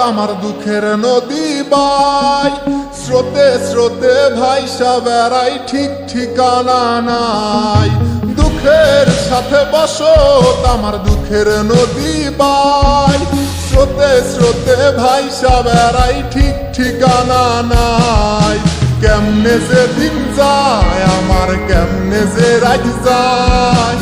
আমার দুঃখের নদী বাই, স্রোতে স্রোতে ভাইসা বেড়াই, ঠিক ঠিকানা নাই। দুঃখের সাথে বসত আমার দুঃখের নদী বাই, স্রোতে স্রোতে ভাইসা বেড়াই, ঠিক ঠিকানা নাই। কেমনে যে দিন যায় আমার, কেমনে যে রাত যায়,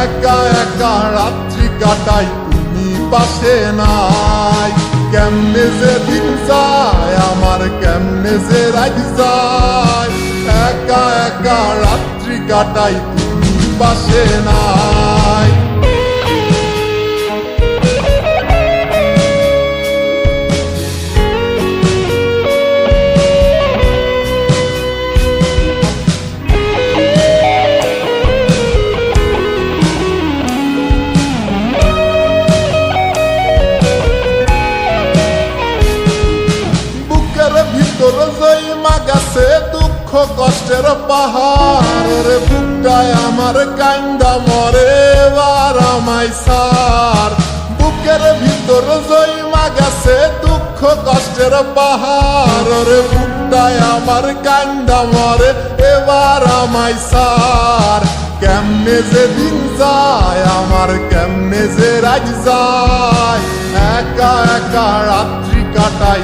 একা একা রাত্রি কাটাই তুমি পাশে নাই। কেমনে যে দিন যায় আমার, কেমনে যে রাত যায়, একা একা রাত্রি কাটাই তুমি পাশে নাই। ভিতর জৈমা গেছে দুঃখ কষ্টের পাহাড়, রে বুকটায় আমার কান্দা মরে এবার আমায় সার। বুকের ভিতর জৈমা গেছে দুঃখ কষ্টের পাহাড়, রে বুকটায় আমার কান্দা মরে এবার আমায় সার। কেমনে যে দিন যায় আমার, কেমনে যে রাত যায়, একা একা রাত্রি কাটাই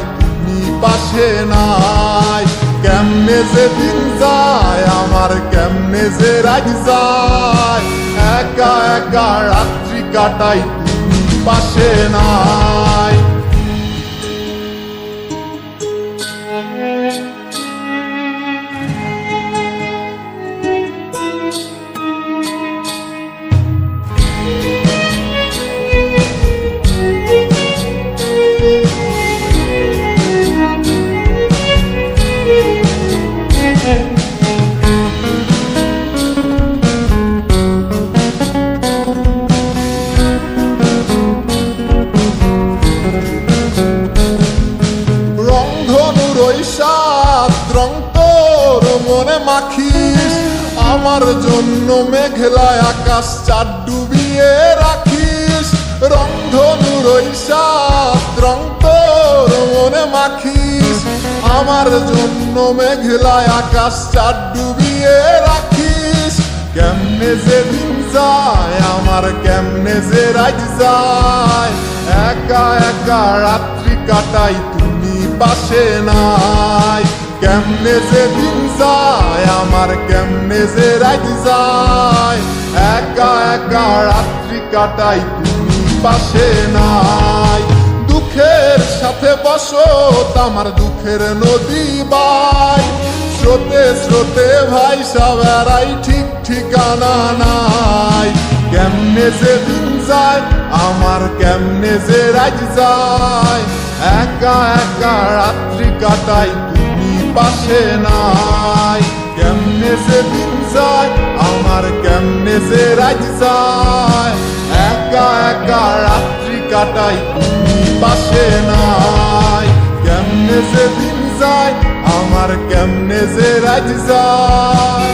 পাশে নাই। কেমনে যে দিন যায় আমার, কেমনে যে রাত যায়, একা একা রাত্রি কাটাই তুমি পাশে নাই। রং তোর মনে মাখিস, আমার জন্য মেঘলা আকাশ চাঁদ ডুবিয়ে রাখিস। রংধনুর ওই সাত রং তোর মনে মাখিস, আমার জন্য মেঘলা আকাশ চাঁদ ডুবিয়ে রাখিস। কেমনে যে দিন যায় আমার, কেমনে যে রাত যায়, একা একা রাত্রি কাটাই তুমি পাশে নাই। কেমনে যে দিন যায় আমার, কেমনে যে রাত যায়, একা একা রাত্রি কাটাই তুমি পাশে নাই। দুঃখের সাথে বসত আমার দুঃখের নদী বাই, স্রোতে স্রোতে ভাইসা বেড়াই, ঠিক ঠিকানা নাই। কেমনে যে দিন যায় আমার, কেমনে যে রাত যায়, একা একা রাত্রি কাটাই তুমি পাশে নাই। কেমনে যে দিন যায় আমার, কেমনে যে রাত যায়, একা একা রাত্রি কাটাই তুমি পাশে নাই। কেমনে যে দিন যায় আমার, কেমনে যে রাত যায়।